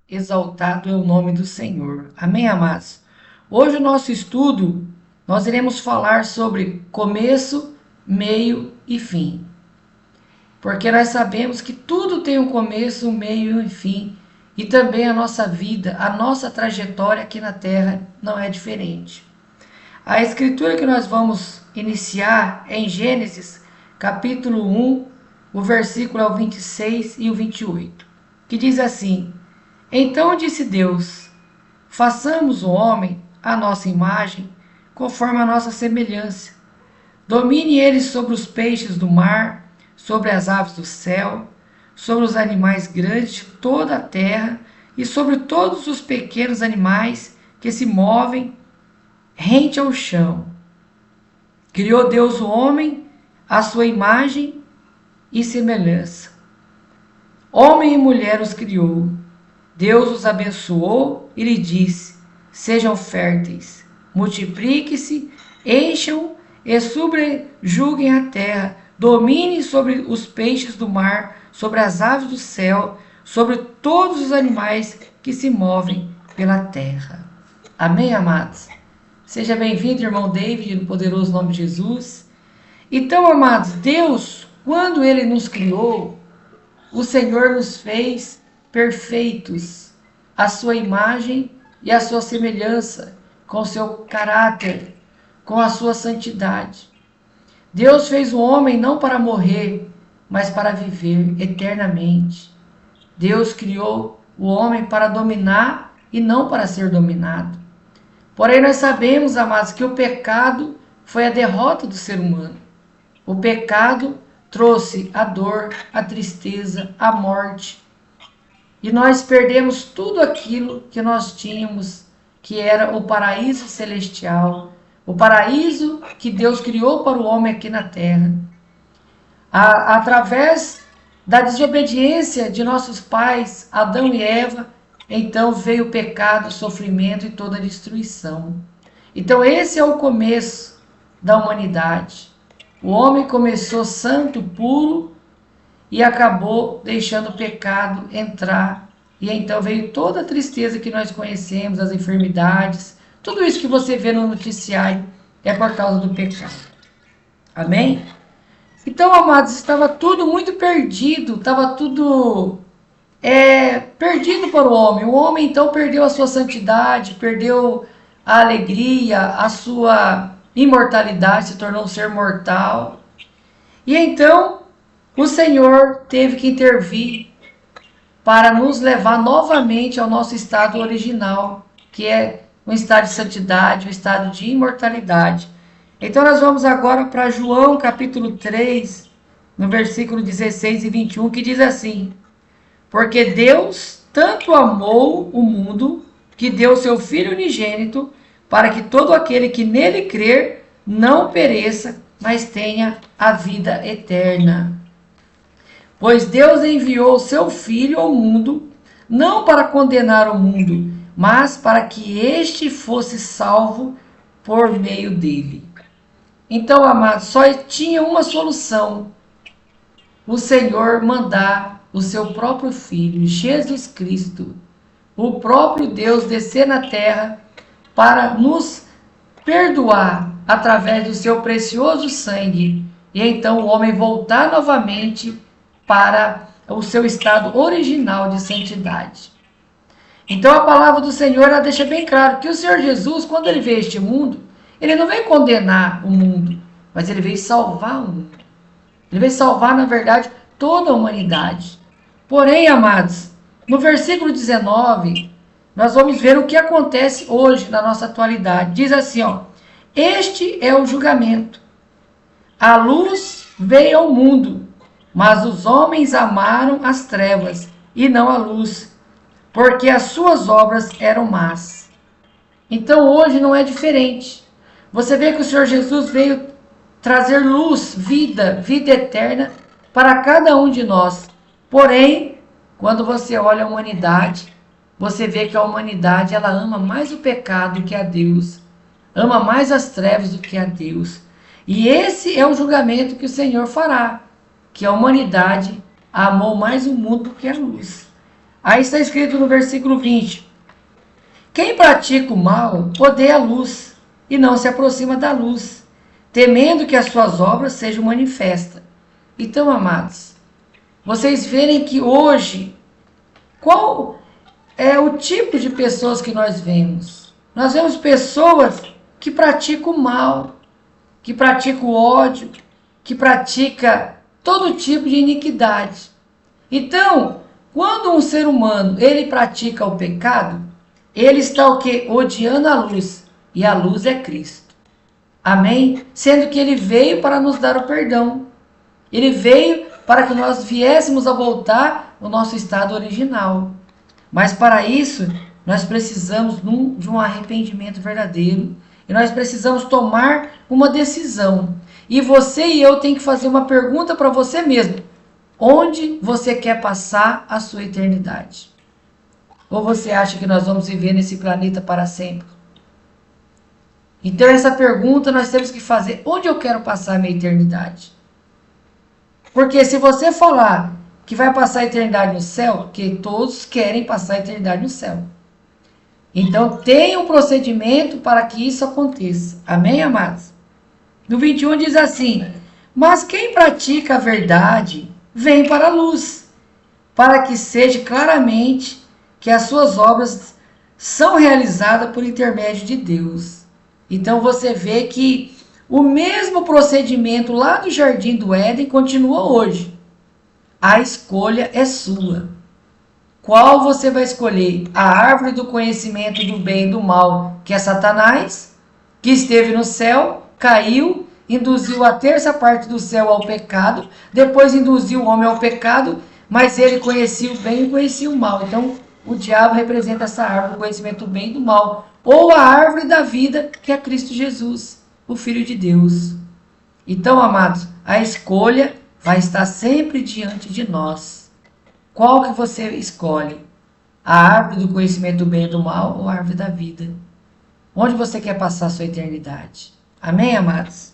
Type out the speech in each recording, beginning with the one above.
exaltado é o nome do Senhor. Amém, amados? Hoje o nosso estudo, nós iremos falar sobre começo, meio e fim. Porque nós sabemos que tudo tem um começo, um meio e um fim. E também a nossa vida, a nossa trajetória aqui na Terra não é diferente. A escritura que nós vamos iniciar é em Gênesis, capítulo 1, o versículo é o 26 e o 28, que diz assim: Então disse Deus: façamos o homem à nossa imagem, conforme a nossa semelhança. Domine ele sobre os peixes do mar, sobre as aves do céu, sobre os animais grandes de toda a terra e sobre todos os pequenos animais que se movem rente ao chão. Criou Deus o homem à sua imagem e semelhança. Homem e mulher os criou. Deus os abençoou e lhe disse: sejam férteis, multipliquem-se, encham e sobrejuguem a terra, dominem sobre os peixes do mar, sobre as aves do céu, sobre todos os animais que se movem pela terra. Amém, amados? Seja bem-vindo, irmão David, no poderoso nome de Jesus. Então, amados, Deus, quando Ele nos criou, o Senhor nos fez perfeitos, a sua imagem e a sua semelhança, com o seu caráter, com a sua santidade. Deus fez o homem não para morrer, mas para viver eternamente. Deus criou o homem para dominar e não para ser dominado. Porém, nós sabemos, amados, que o pecado foi a derrota do ser humano. O pecado trouxe a dor, a tristeza, a morte. E nós perdemos tudo aquilo que nós tínhamos, que era o paraíso celestial, o paraíso que Deus criou para o homem aqui na terra. Através da desobediência de nossos pais, Adão e Eva, então veio o pecado, o sofrimento e toda a destruição. Então esse é o começo da humanidade. O homem começou santo, puro, e acabou deixando o pecado entrar. E então veio toda a tristeza que nós conhecemos, as enfermidades, tudo isso que você vê no noticiário é por causa do pecado. Amém? Então, amados, estava tudo muito perdido, estava tudo perdido para o homem. O homem então perdeu a sua santidade, perdeu a alegria, a sua imortalidade, se tornou um ser mortal. E então o Senhor teve que intervir para nos levar novamente ao nosso estado original, que é um estado de santidade, um estado de imortalidade. Então nós vamos agora para João capítulo 3, no versículo 16 e 21, que diz assim: Porque Deus tanto amou o mundo, que deu seu Filho unigênito, para que todo aquele que nele crer não pereça, mas tenha a vida eterna. Pois Deus enviou o seu Filho ao mundo, não para condenar o mundo, mas para que este fosse salvo por meio dele. Então, amados, só tinha uma solução: o Senhor mandar o seu próprio Filho, Jesus Cristo, o próprio Deus, descer na terra para nos perdoar através do seu precioso sangue, e então o homem voltar novamente para o seu estado original de santidade. Então a palavra do Senhor, ela deixa bem claro que o Senhor Jesus, quando ele veio a este mundo, ele não veio condenar o mundo, mas ele veio salvar o mundo. Ele veio salvar, na verdade, toda a humanidade. Porém, amados, no versículo 19, nós vamos ver o que acontece hoje na nossa atualidade. Diz assim, ó: Este é o julgamento. A luz veio ao mundo, mas os homens amaram as trevas e não a luz, porque as suas obras eram más. Então hoje não é diferente. Você vê que o Senhor Jesus veio trazer luz, vida eterna para cada um de nós. Porém, quando você olha a humanidade, você vê que a humanidade, ela ama mais o pecado do que a Deus, ama mais as trevas do que a Deus. E esse é o julgamento que o Senhor fará, que a humanidade amou mais o mundo do que a luz. Aí está escrito no versículo 20: quem pratica o mal odeia a luz e não se aproxima da luz, temendo que as suas obras sejam manifestas. Então, amados, vocês verem que hoje, qual é o tipo de pessoas que nós vemos? Nós vemos pessoas que praticam o mal, que praticam o ódio, que praticam todo tipo de iniquidade. Então, quando um ser humano ele pratica o pecado, ele está o quê? Odiando a luz. E a luz é Cristo. Amém? Sendo que ele veio para nos dar o perdão. Ele veio para que nós viéssemos a voltar ao nosso estado original. Mas para isso, nós precisamos de um arrependimento verdadeiro. E nós precisamos tomar uma decisão. E você e eu tem que fazer uma pergunta para você mesmo. Onde você quer passar a sua eternidade? Ou você acha que nós vamos viver nesse planeta para sempre? Então essa pergunta nós temos que fazer. Onde eu quero passar a minha eternidade? Porque se você falar que vai passar a eternidade no céu, porque todos querem passar a eternidade no céu. Então tem um procedimento para que isso aconteça. Amém, amados? No 21 diz assim: mas quem pratica a verdade vem para a luz, para que seja claramente que as suas obras são realizadas por intermédio de Deus. Então você vê que o mesmo procedimento lá do Jardim do Éden continua hoje. A escolha é sua. Qual você vai escolher? A árvore do conhecimento do bem e do mal, que é Satanás, que esteve no céu, caiu, induziu a terça parte do céu ao pecado, depois induziu o homem ao pecado, mas ele conhecia o bem e conhecia o mal. Então, o diabo representa essa árvore do conhecimento do bem e do mal. Ou a árvore da vida, que é Cristo Jesus, o Filho de Deus. Então, amados, a escolha vai estar sempre diante de nós. Qual que você escolhe? A árvore do conhecimento do bem e do mal ou a árvore da vida? Onde você quer passar a sua eternidade? Amém, amados?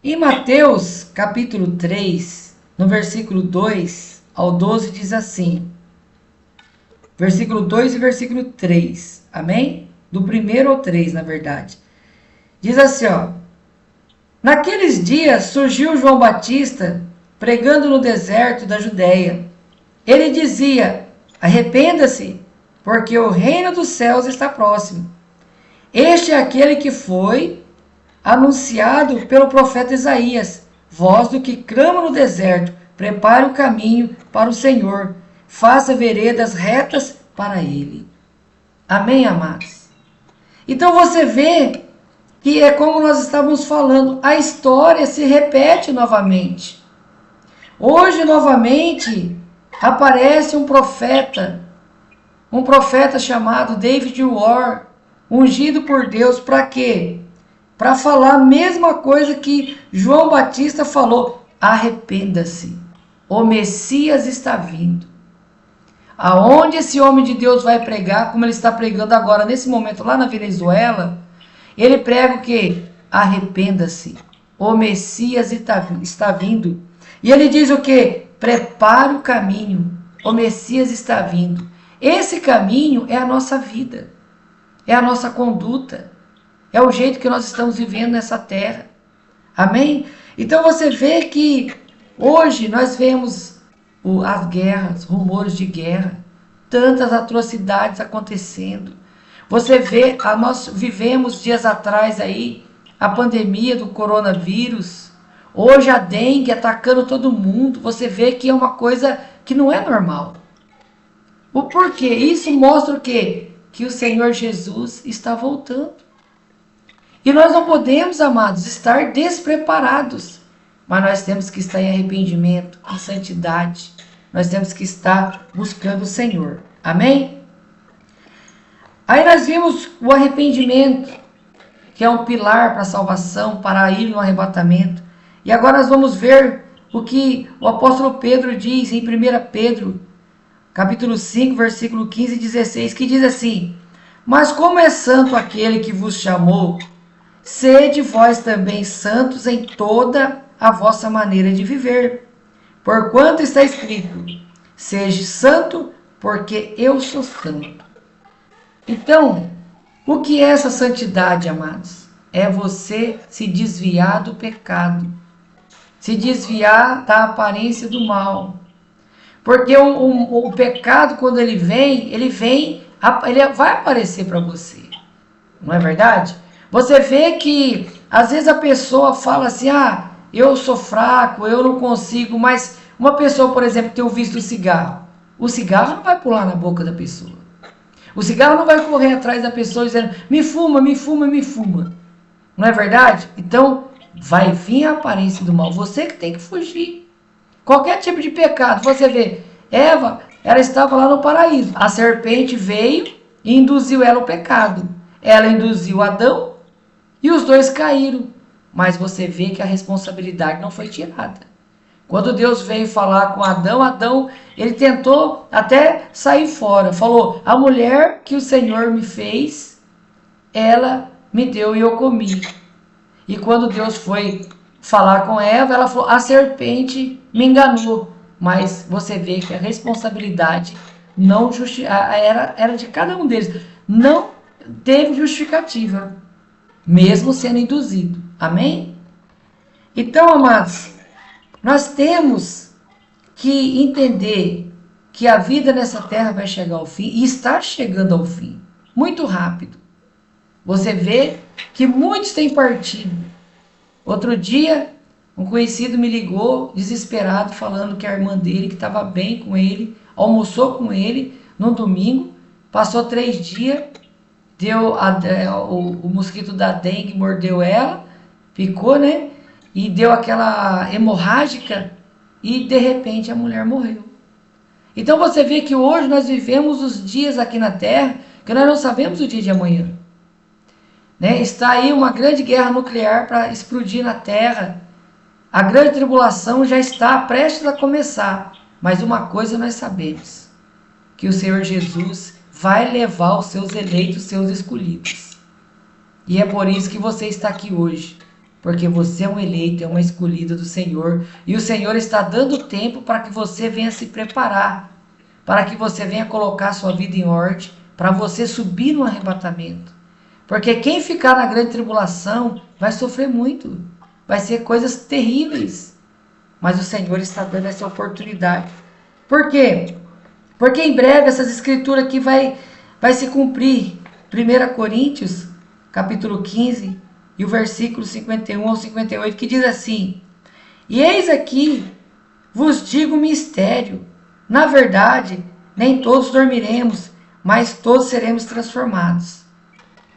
Em Mateus, capítulo 3, no versículo 2 ao 12, diz assim. Versículo 2 e versículo 3. Amém? Do 1 ao 3, na verdade. Diz assim, ó. Naqueles dias surgiu João Batista pregando no deserto da Judéia. Ele dizia: arrependa-se, porque o reino dos céus está próximo. Este é aquele que foi anunciado pelo profeta Isaías, voz do que clama no deserto: prepare o caminho para o Senhor, faça veredas retas para ele. Amém, amados? Então você vê que é como nós estávamos falando, a história se repete novamente. Hoje, novamente, aparece um profeta chamado David Warr, ungido por Deus, para quê? Para falar a mesma coisa que João Batista falou: arrependa-se, o Messias está vindo. Aonde esse homem de Deus vai pregar, como ele está pregando agora, nesse momento, lá na Venezuela, ele prega o quê? Arrependa-se, o Messias está vindo. E ele diz o quê? Prepare o caminho, o Messias está vindo. Esse caminho é a nossa vida, é a nossa conduta, é o jeito que nós estamos vivendo nessa terra. Amém? Então você vê que hoje nós vemos as guerras, rumores de guerra, tantas atrocidades acontecendo. Você vê, nós vivemos dias atrás aí a pandemia do coronavírus. Hoje a dengue atacando todo mundo. Você vê que é uma coisa que não é normal. O porquê? Isso mostra o quê? Que o Senhor Jesus está voltando. E nós não podemos, amados, estar despreparados. Mas nós temos que estar em arrependimento, em santidade. Nós temos que estar buscando o Senhor. Amém? Aí nós vimos o arrependimento, que é um pilar para a salvação, para ir no arrebatamento. E agora nós vamos ver o que o apóstolo Pedro diz em 1 Pedro, capítulo 5, versículo 15 e 16, que diz assim: mas como é santo aquele que vos chamou, sede vós também santos em toda a vossa maneira de viver. Porquanto está escrito: seja santo, porque eu sou santo. Então, o que é essa santidade, amados? É você se desviar do pecado, se desviar da aparência do mal. Porque o pecado, quando ele vai aparecer para você. Não é verdade? Você vê que, às vezes a pessoa fala assim, eu sou fraco, eu não consigo, mas uma pessoa, por exemplo, tem o vício do cigarro. O cigarro não vai pular na boca da pessoa. O cigarro não vai correr atrás da pessoa dizendo, me fuma, me fuma, me fuma. Não é verdade? Então, vai vir a aparência do mal. Você que tem que fugir. Qualquer tipo de pecado. Você vê, Eva, ela estava lá no paraíso. A serpente veio e induziu ela ao pecado. Ela induziu Adão e os dois caíram. Mas você vê que a responsabilidade não foi tirada. Quando Deus veio falar com Adão, ele tentou até sair fora. Falou, a mulher que o Senhor me fez, ela me deu e eu comi. E quando Deus foi falar com Eva, ela falou, a serpente me enganou. Mas você vê que a responsabilidade não era de cada um deles. Não teve justificativa, mesmo sendo induzido. Amém? Então, amados, nós temos que entender que a vida nessa terra vai chegar ao fim e está chegando ao fim, muito rápido. Você vê que muitos têm partido. Outro dia, um conhecido me ligou, desesperado, falando que a irmã dele, que estava bem com ele, almoçou com ele no domingo, passou 3 dias, o mosquito da dengue mordeu ela, picou, né? E deu aquela hemorrágica e de repente a mulher morreu. Então você vê que hoje nós vivemos os dias aqui na terra que nós não sabemos o dia de amanhã. Né? Está aí uma grande guerra nuclear para explodir na terra. A grande tribulação já está prestes a começar. Mas uma coisa nós sabemos, que o Senhor Jesus vai levar os seus eleitos, os seus escolhidos. E é por isso que você está aqui hoje. Porque você é um eleito, é uma escolhida do Senhor. E o Senhor está dando tempo para que você venha se preparar. Para que você venha colocar sua vida em ordem. Para você subir no arrebatamento. Porque quem ficar na grande tribulação vai sofrer muito. Vai ser coisas terríveis. Mas o Senhor está dando essa oportunidade. Por quê? Porque em breve essas escrituras aqui vai se cumprir. 1 Coríntios, capítulo 15, e o versículo 51 ao 58, que diz assim, e eis aqui, vos digo mistério, na verdade, nem todos dormiremos, mas todos seremos transformados.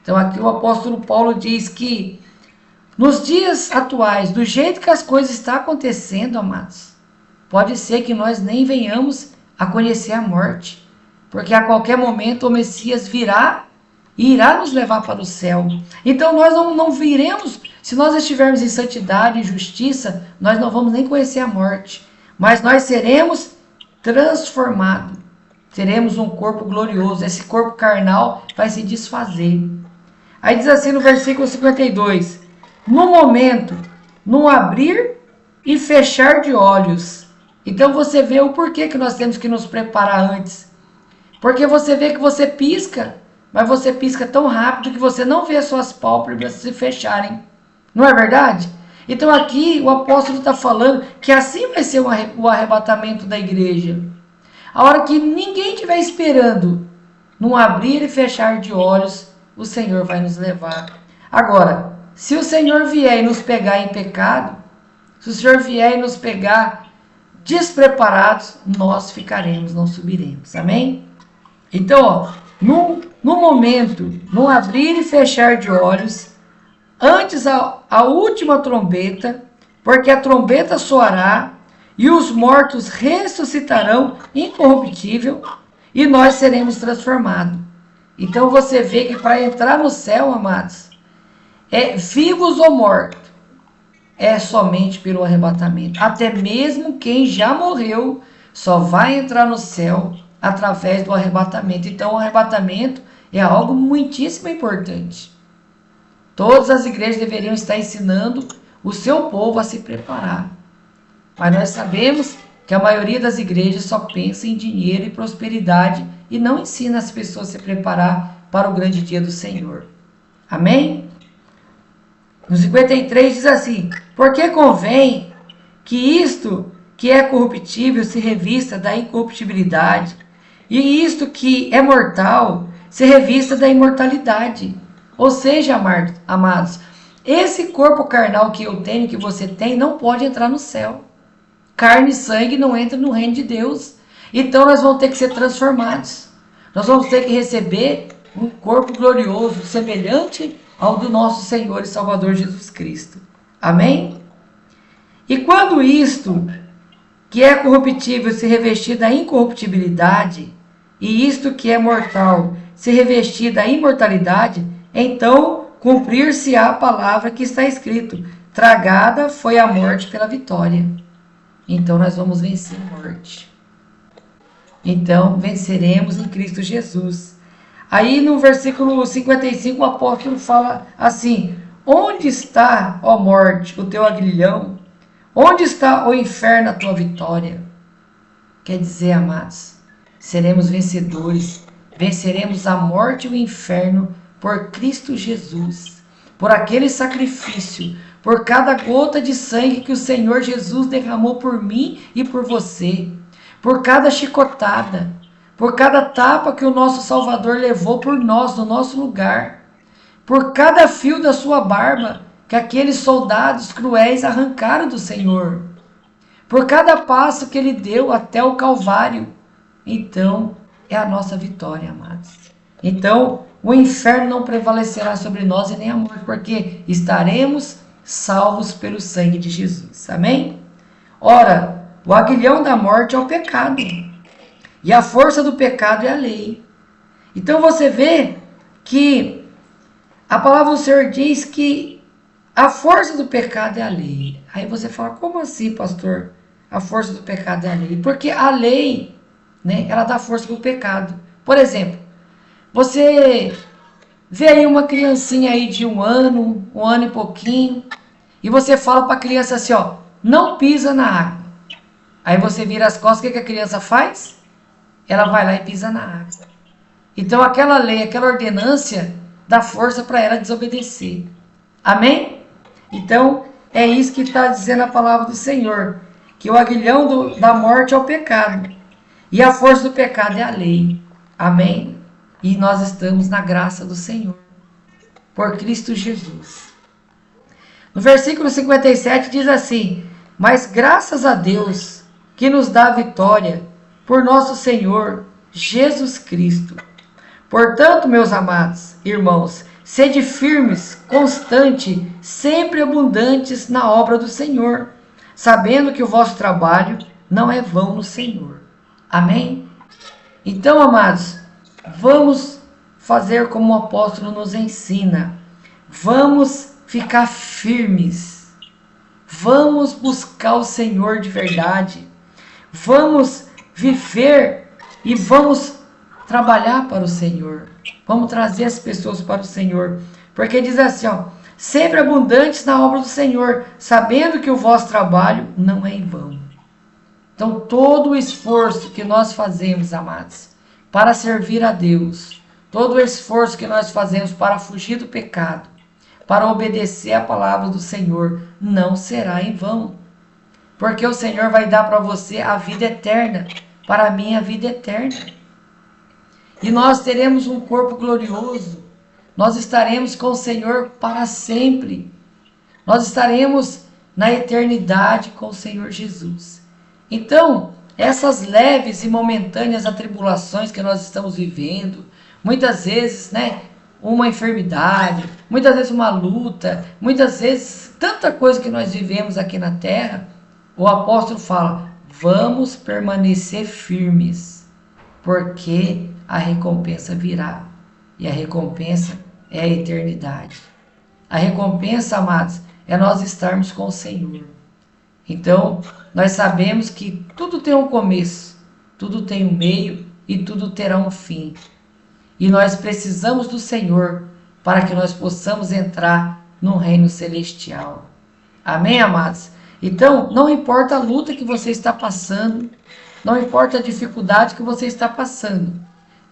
Então aqui o apóstolo Paulo diz que, nos dias atuais, do jeito que as coisas estão acontecendo, amados, pode ser que nós nem venhamos a conhecer a morte, porque a qualquer momento o Messias virá e irá nos levar para o céu. Então nós não viremos, se nós estivermos em santidade e justiça, nós não vamos nem conhecer a morte, mas nós seremos transformados, teremos um corpo glorioso, esse corpo carnal vai se desfazer. Aí diz assim no versículo 52, no momento, no abrir e fechar de olhos. Então você vê o porquê que nós temos que nos preparar antes. Porque você vê que você pisca, mas você pisca tão rápido que você não vê as suas pálpebras se fecharem. Não é verdade? Então aqui o apóstolo está falando que assim vai ser o arrebatamento da igreja. A hora que ninguém estiver esperando, num abrir e fechar de olhos, o Senhor vai nos levar. Agora, se o Senhor vier e nos pegar em pecado, se o Senhor vier e nos pegar despreparados, nós ficaremos, não subiremos. Amém? Então, ó, no momento, no abrir e fechar de olhos, antes a última trombeta, porque a trombeta soará e os mortos ressuscitarão incorruptível e nós seremos transformados. Então você vê que para entrar no céu, amados, vivos ou mortos, é somente pelo arrebatamento. Até mesmo quem já morreu só vai entrar no céu através do arrebatamento. Então o arrebatamento é algo muitíssimo importante. Todas as igrejas deveriam estar ensinando o seu povo a se preparar. Mas nós sabemos que a maioria das igrejas só pensa em dinheiro e prosperidade e não ensina as pessoas a se preparar para o grande dia do Senhor. Amém? No 53 diz assim: porque convém que isto que é corruptível se revista da incorruptibilidade, e isto que é mortal se revista da imortalidade. Ou seja, amados, esse corpo carnal que eu tenho, que você tem, não pode entrar no céu. Carne e sangue não entram no reino de Deus. Então nós vamos ter que ser transformados. Nós vamos ter que receber um corpo glorioso, semelhante ao do nosso Senhor e Salvador Jesus Cristo. Amém? E quando isto, que é corruptível, se revestir da incorruptibilidade, e isto que é mortal, se revestir da imortalidade, então cumprir-se-á a palavra que está escrito: tragada foi a morte pela vitória. Então nós vamos vencer a morte. Então venceremos em Cristo Jesus. Aí no versículo 55 o apóstolo fala assim: onde está, ó morte, o teu aguilhão? Onde está, ó inferno, a tua vitória? Quer dizer, amados, seremos vencedores. Venceremos a morte e o inferno por Cristo Jesus, por aquele sacrifício, por cada gota de sangue que o Senhor Jesus derramou por mim e por você, por cada chicotada, por cada tapa que o nosso Salvador levou por nós no nosso lugar, por cada fio da sua barba que aqueles soldados cruéis arrancaram do Senhor, por cada passo que ele deu até o Calvário. Então é a nossa vitória, amados. Então o inferno não prevalecerá sobre nós e nem a morte, porque estaremos salvos pelo sangue de Jesus. Amém? Ora, o aguilhão da morte é o pecado, e a força do pecado é a lei. Então você vê que a palavra do Senhor diz que a força do pecado é a lei. Aí você fala: como assim, pastor? A força do pecado é a lei? Porque a lei, né, ela dá força para o pecado. Por exemplo, você vê aí uma criancinha aí de um ano e pouquinho, e você fala para a criança assim, ó: não pisa na água. Aí você vira as costas, o que a criança faz? Ela vai lá e pisa na água. Então aquela lei, aquela ordenância dá força para ela desobedecer. Amém? Então é isso que está dizendo a palavra do Senhor, que o aguilhão da morte é o pecado, e a força do pecado é a lei. Amém? E nós estamos na graça do Senhor, por Cristo Jesus. No versículo 57 diz assim: mas graças a Deus que nos dá a vitória por nosso Senhor Jesus Cristo. Portanto, meus amados irmãos, sede firmes, constante, sempre abundantes na obra do Senhor, sabendo que o vosso trabalho não é vão no Senhor. Amém? Então, amados, vamos fazer como o apóstolo nos ensina. Vamos ficar firmes. Vamos buscar o Senhor de verdade. Vamos viver e vamos trabalhar para o Senhor. Vamos trazer as pessoas para o Senhor. Porque diz assim, ó: sempre abundantes na obra do Senhor, sabendo que o vosso trabalho não é em vão. Então, todo o esforço que nós fazemos, amados, para servir a Deus, todo o esforço que nós fazemos para fugir do pecado, para obedecer a palavra do Senhor, não será em vão. Porque o Senhor vai dar para você a vida eterna, para mim a vida eterna. E nós teremos um corpo glorioso, nós estaremos com o Senhor para sempre. Nós estaremos na eternidade com o Senhor Jesus. Então, essas leves e momentâneas atribulações que nós estamos vivendo, muitas vezes, né, uma enfermidade, muitas vezes uma luta, muitas vezes tanta coisa que nós vivemos aqui na terra, o apóstolo fala: vamos permanecer firmes, porque a recompensa virá. E a recompensa é a eternidade. A recompensa, amados, é nós estarmos com o Senhor. Então, nós sabemos que tudo tem um começo, tudo tem um meio e tudo terá um fim. E nós precisamos do Senhor para que nós possamos entrar no reino celestial. Amém, amados? Então, não importa a luta que você está passando, não importa a dificuldade que você está passando,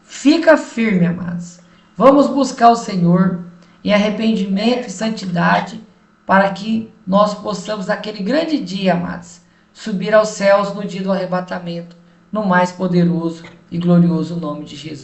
fica firme, amados. Vamos buscar o Senhor em arrependimento e santidade para que nós possamos, naquele grande dia, amados, subir aos céus no dia do arrebatamento, no mais poderoso e glorioso nome de Jesus.